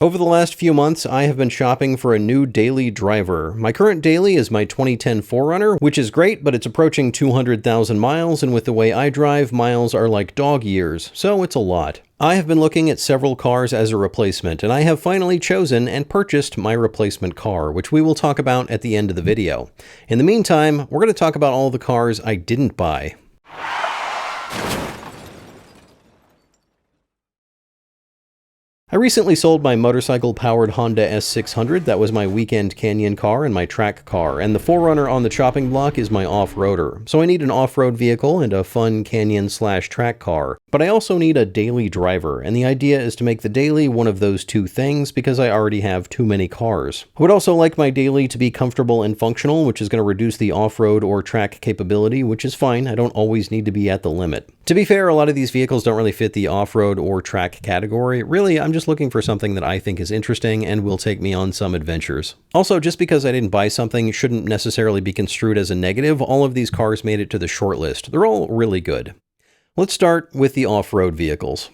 Over the last few months, I have been shopping for a new daily driver. My current daily is my 2010 4Runner, which is great, but it's approaching 200,000 miles, and with the way I drive, miles are like dog years, so it's a lot. I have been looking at several cars as a replacement, and I have finally chosen and purchased my replacement car, which we will talk about at the end of the video. In the meantime, we're going to talk about all the cars I didn't buy. I recently sold my motorcycle-powered Honda S600. That was my weekend canyon car and my track car, and the 4Runner on the chopping block is my off-roader. So I need an off-road vehicle and a fun canyon/track car. But I also need a daily driver, and the idea is to make the daily one of those two things because I already have too many cars. I would also like my daily to be comfortable and functional, which is going to reduce the off-road or track capability, which is fine. I don't always need to be at the limit. To be fair, a lot of these vehicles don't really fit the off-road or track category. Really, I'm just looking for something that I think is interesting and will take me on some adventures. Also, just because I didn't buy something shouldn't necessarily be construed as a negative. All of these cars made it to the short list. They're all really good. Let's start with the off-road vehicles.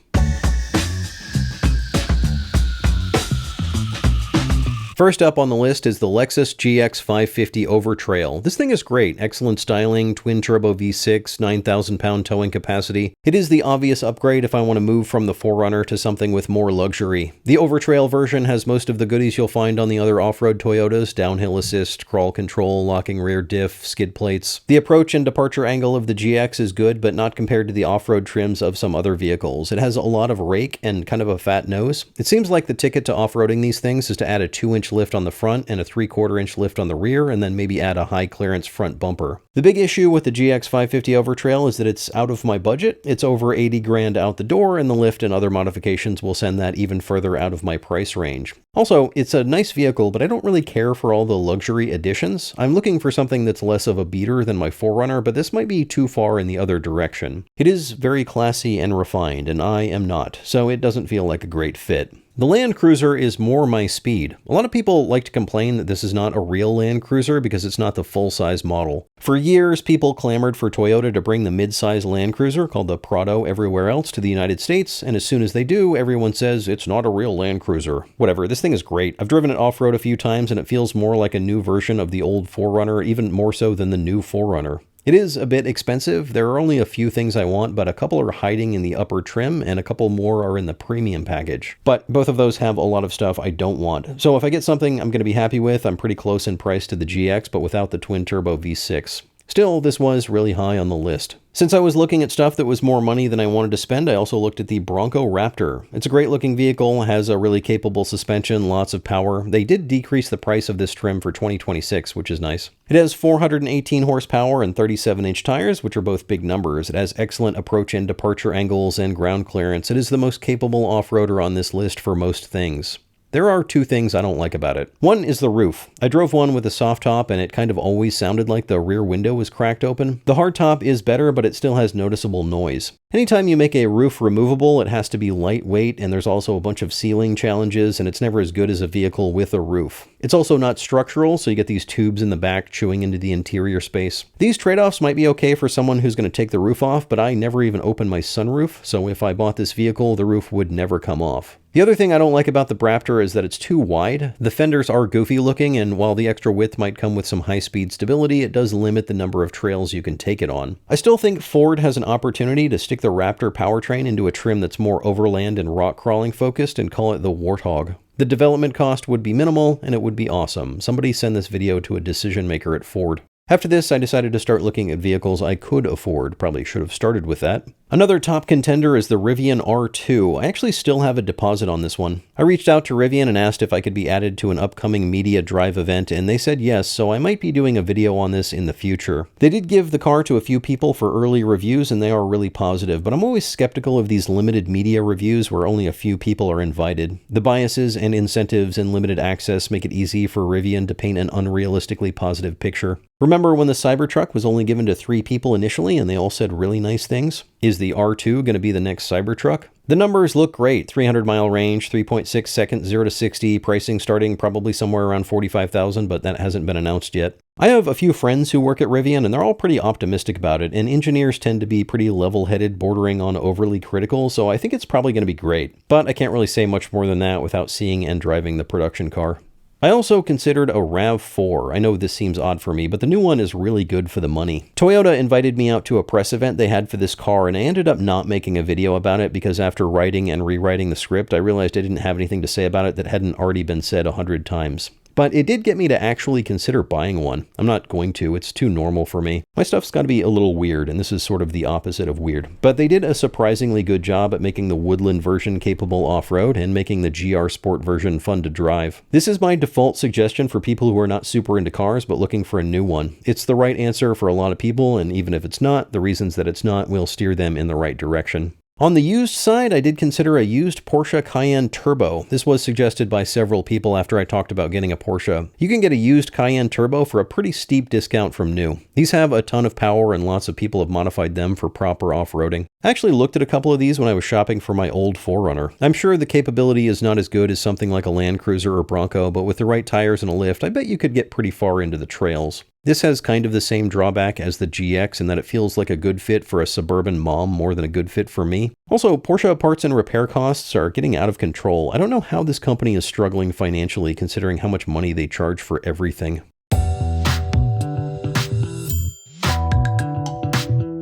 First up on the list is the Lexus GX 550 Overtrail. This thing is great. Excellent styling, twin-turbo V6, 9,000-pound towing capacity. It is the obvious upgrade if I want to move from the 4Runner to something with more luxury. The Overtrail version has most of the goodies you'll find on the other off-road Toyotas: downhill assist, crawl control, locking rear diff, skid plates. The approach and departure angle of the GX is good, but not compared to the off-road trims of some other vehicles. It has a lot of rake and kind of a fat nose. It seems like the ticket to off-roading these things is to add a 2-inch lift on the front and a 3/4-inch lift on the rear, and then maybe add a high clearance front bumper. The big issue with the GX 550 Overtrail is that it's out of my budget. It's over 80 grand out the door, and the lift and other modifications will send that even further out of my price range. Also, it's a nice vehicle, but I don't really care for all the luxury additions. I'm looking for something that's less of a beater than my 4Runner, but this might be too far in the other direction. It is very classy and refined, and I am not, so it doesn't feel like a great fit. The Land Cruiser is more my speed. A lot of people like to complain that this is not a real Land Cruiser because it's not the full-size model. For years, people clamored for Toyota to bring the mid-size Land Cruiser called the Prado everywhere else to the United States, and as soon as they do, everyone says it's not a real Land Cruiser. Whatever, this thing is great. I've driven it off-road a few times, and it feels more like a new version of the old 4Runner, even more so than the new 4Runner. It is a bit expensive. There are only a few things I want, but a couple are hiding in the upper trim and a couple more are in the premium package. But both of those have a lot of stuff I don't want. So if I get something I'm going to be happy with, I'm pretty close in price to the GX, but without the twin-turbo V6. Still, this was really high on the list. Since I was looking at stuff that was more money than I wanted to spend, I also looked at the Bronco Raptor. It's a great looking vehicle, has a really capable suspension, lots of power. They did decrease the price of this trim for 2026, which is nice. It has 418 horsepower and 37-inch tires, which are both big numbers. It has excellent approach and departure angles and ground clearance. It is the most capable off-roader on this list for most things. There are two things I don't like about it. One is the roof. I drove one with a soft top and it kind of always sounded like the rear window was cracked open. The hard top is better, but it still has noticeable noise. Anytime you make a roof removable, it has to be lightweight, and there's also a bunch of sealing challenges, and it's never as good as a vehicle with a roof. It's also not structural, so you get these tubes in the back chewing into the interior space. These trade-offs might be okay for someone who's going to take the roof off, but I never even open my sunroof, so if I bought this vehicle, the roof would never come off. The other thing I don't like about the Raptor is that it's too wide. The fenders are goofy looking, and while the extra width might come with some high-speed stability, it does limit the number of trails you can take it on. I still think Ford has an opportunity to stick the Raptor powertrain into a trim that's more overland and rock crawling focused and call it the Warthog. The development cost would be minimal, and it would be awesome. Somebody send this video to a decision maker at Ford. After this, I decided to start looking at vehicles I could afford. Probably should have started with that. Another top contender is the Rivian R2. I actually still have a deposit on this one. I reached out to Rivian and asked if I could be added to an upcoming media drive event, and they said yes, so I might be doing a video on this in the future. They did give the car to a few people for early reviews, and they are really positive, but I'm always skeptical of these limited media reviews where only a few people are invited. The biases and incentives and limited access make it easy for Rivian to paint an unrealistically positive picture. Remember when the Cybertruck was only given to 3 people initially and they all said really nice things? Is the R2 going to be the next Cybertruck? The numbers look great. 300-mile range, 3.6 seconds, 0 to 60, pricing starting probably somewhere around $45,000, but that hasn't been announced yet. I have a few friends who work at Rivian, and they're all pretty optimistic about it, and engineers tend to be pretty level-headed, bordering on overly critical, so I think it's probably going to be great. But I can't really say much more than that without seeing and driving the production car. I also considered a RAV4. I know this seems odd for me, but the new one is really good for the money. Toyota invited me out to a press event they had for this car, and I ended up not making a video about it because after writing and rewriting the script, I realized I didn't have anything to say about it that hadn't already been said 100 times. But it did get me to actually consider buying one. I'm not going to, it's too normal for me. My stuff's got to be a little weird, and this is sort of the opposite of weird. But they did a surprisingly good job at making the Woodland version capable off-road and making the GR Sport version fun to drive. This is my default suggestion for people who are not super into cars but looking for a new one. It's the right answer for a lot of people, and even if it's not, the reasons that it's not will steer them in the right direction. On the used side, I did consider a used Porsche Cayenne Turbo. This was suggested by several people after I talked about getting a Porsche. You can get a used Cayenne Turbo for a pretty steep discount from new. These have a ton of power and lots of people have modified them for proper off-roading. I actually looked at a couple of these when I was shopping for my old 4Runner. I'm sure the capability is not as good as something like a Land Cruiser or Bronco, but with the right tires and a lift, I bet you could get pretty far into the trails. This has kind of the same drawback as the GX in that it feels like a good fit for a suburban mom more than a good fit for me. Also, Porsche parts and repair costs are getting out of control. I don't know how this company is struggling financially considering how much money they charge for everything.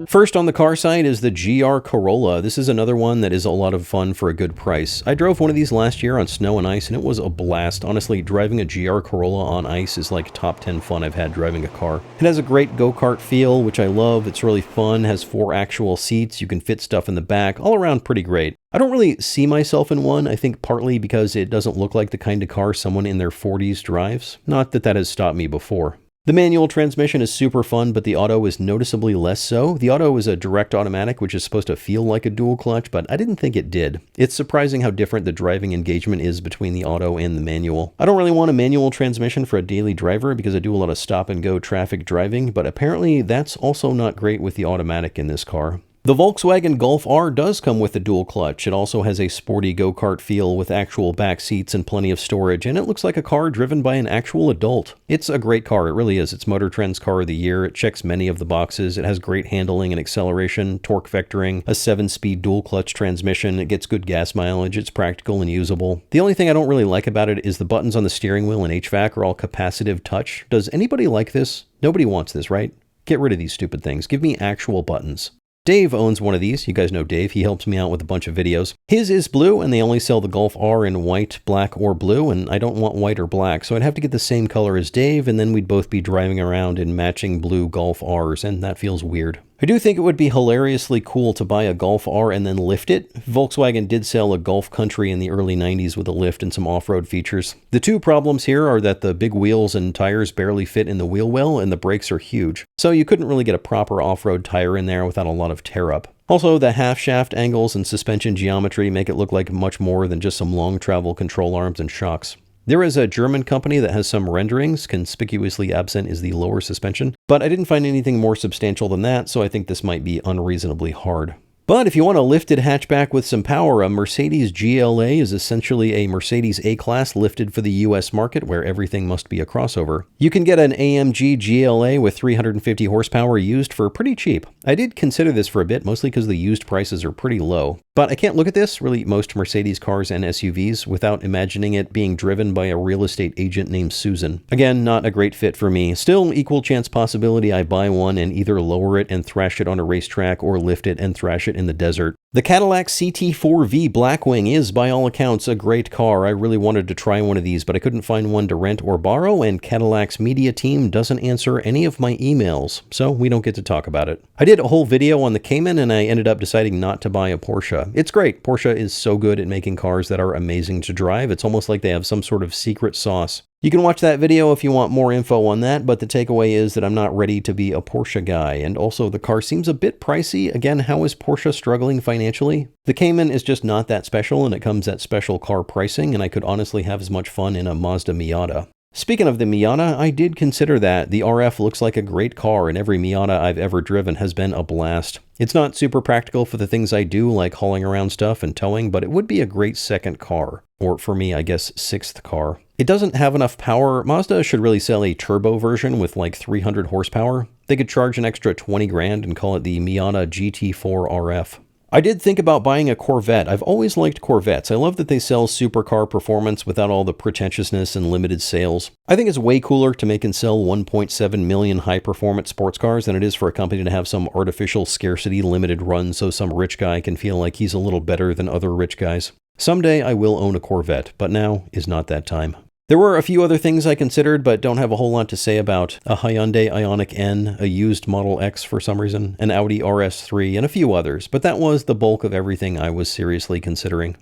First on the car side is the GR Corolla. This is another one that is a lot of fun for a good price. I drove one of these last year on snow and ice and it was a blast. Honestly, driving a GR Corolla on ice is like top 10 fun I've had driving a car. It has a great go-kart feel, which I love. It's really fun, has 4 actual seats, you can fit stuff in the back, all around pretty great. I don't really see myself in one, I think partly because it doesn't look like the kind of car someone in their 40s drives. Not that that has stopped me before. The manual transmission is super fun, but the auto is noticeably less so. The auto is a direct automatic, which is supposed to feel like a dual clutch, but I didn't think it did. It's surprising how different the driving engagement is between the auto and the manual. I don't really want a manual transmission for a daily driver because I do a lot of stop and go traffic driving, but apparently that's also not great with the automatic in this car. The Volkswagen Golf R does come with a dual clutch. It also has a sporty go-kart feel with actual back seats and plenty of storage, and it looks like a car driven by an actual adult. It's a great car, it really is. It's Motor Trend's Car of the Year. It checks many of the boxes. It has great handling and acceleration, torque vectoring, a 7-speed dual clutch transmission. It gets good gas mileage. It's practical and usable. The only thing I don't really like about it is the buttons on the steering wheel and HVAC are all capacitive touch. Does anybody like this? Nobody wants this, right? Get rid of these stupid things. Give me actual buttons. Dave owns one of these. You guys know Dave. He helps me out with a bunch of videos. His is blue, and they only sell the Golf R in white, black, or blue, and I don't want white or black, so I'd have to get the same color as Dave, and then we'd both be driving around in matching blue Golf Rs, and that feels weird. I do think it would be hilariously cool to buy a Golf R and then lift it. Volkswagen did sell a Golf Country in the early 90s with a lift and some off-road features. The two problems here are that the big wheels and tires barely fit in the wheel well and the brakes are huge. So you couldn't really get a proper off-road tire in there without a lot of tear-up. Also, the half-shaft angles and suspension geometry make it look like much more than just some long-travel control arms and shocks. There is a German company that has some renderings. Conspicuously absent is the lower suspension, but I didn't find anything more substantial than that, so I think this might be unreasonably hard. But if you want a lifted hatchback with some power, a Mercedes GLA is essentially a Mercedes A-Class lifted for the US market where everything must be a crossover. You can get an AMG GLA with 350 horsepower used for pretty cheap. I did consider this for a bit, mostly because the used prices are pretty low. But I can't look at this, really most Mercedes cars and SUVs, without imagining it being driven by a real estate agent named Susan. Again, not a great fit for me. Still, equal chance possibility I buy one and either lower it and thrash it on a racetrack or lift it and thrash it in the desert. The Cadillac CT4V Blackwing is, by all accounts, a great car. I really wanted to try one of these, but I couldn't find one to rent or borrow, and Cadillac's media team doesn't answer any of my emails, so we don't get to talk about it. I did a whole video on the Cayman, and I ended up deciding not to buy a Porsche. It's great. Porsche is so good at making cars that are amazing to drive. It's almost like they have some sort of secret sauce. You can watch that video if you want more info on that, but the takeaway is that I'm not ready to be a Porsche guy, and also the car seems a bit pricey. Again, how is Porsche struggling financially? The Cayman is just not that special, and it comes at special car pricing, and I could honestly have as much fun in a Mazda Miata. Speaking of the Miata, I did consider that. The RF looks like a great car, and every Miata I've ever driven has been a blast. It's not super practical for the things I do, like hauling around stuff and towing, but it would be a great second car. Or for me, I guess, sixth car. It doesn't have enough power. Mazda should really sell a turbo version with like 300 horsepower. They could charge an extra 20 grand and call it the Miata GT4 RF. I did think about buying a Corvette. I've always liked Corvettes. I love that they sell supercar performance without all the pretentiousness and limited sales. I think it's way cooler to make and sell 1.7 million high-performance sports cars than it is for a company to have some artificial scarcity limited run so some rich guy can feel like he's a little better than other rich guys. Someday I will own a Corvette, but now is not that time. There were a few other things I considered, but don't have a whole lot to say about: a Hyundai Ioniq N, a used Model X for some reason, an Audi RS3, and a few others, but that was the bulk of everything I was seriously considering.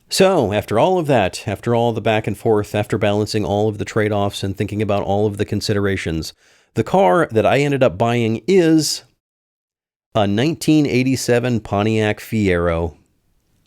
So, after all of that, after all the back and forth, after balancing all of the trade-offs and thinking about all of the considerations, the car that I ended up buying is a 1987 Pontiac Fiero.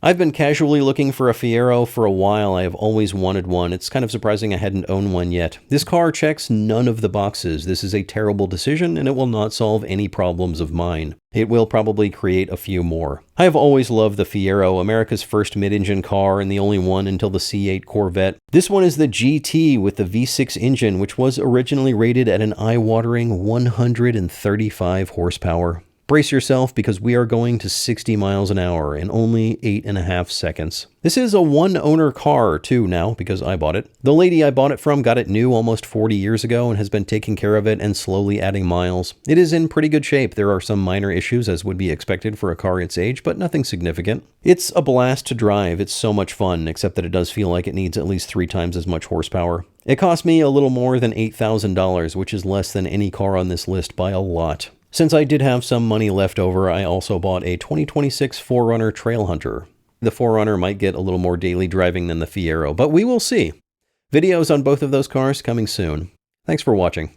I've been casually looking for a Fiero for a while. I have always wanted one. It's kind of surprising I hadn't owned one yet. This car checks none of the boxes. This is a terrible decision, and it will not solve any problems of mine. It will probably create a few more. I have always loved the Fiero, America's first mid-engine car and the only one until the C8 Corvette. This one is the GT with the V6 engine, which was originally rated at an eye-watering 135 horsepower. Brace yourself, because we are going to 60 miles an hour in only 8.5 seconds. This is a one-owner car, too, now, because I bought it. The lady I bought it from got it new almost 40 years ago and has been taking care of it and slowly adding miles. It is in pretty good shape. There are some minor issues, as would be expected for a car its age, but nothing significant. It's a blast to drive. It's so much fun, except that it does feel like it needs at least 3 times as much horsepower. It cost me a little more than $8,000, which is less than any car on this list by a lot. Since I did have some money left over, I also bought a 2026 4Runner Trailhunter. The 4Runner might get a little more daily driving than the Fiero, but we will see. Videos on both of those cars coming soon. Thanks for watching.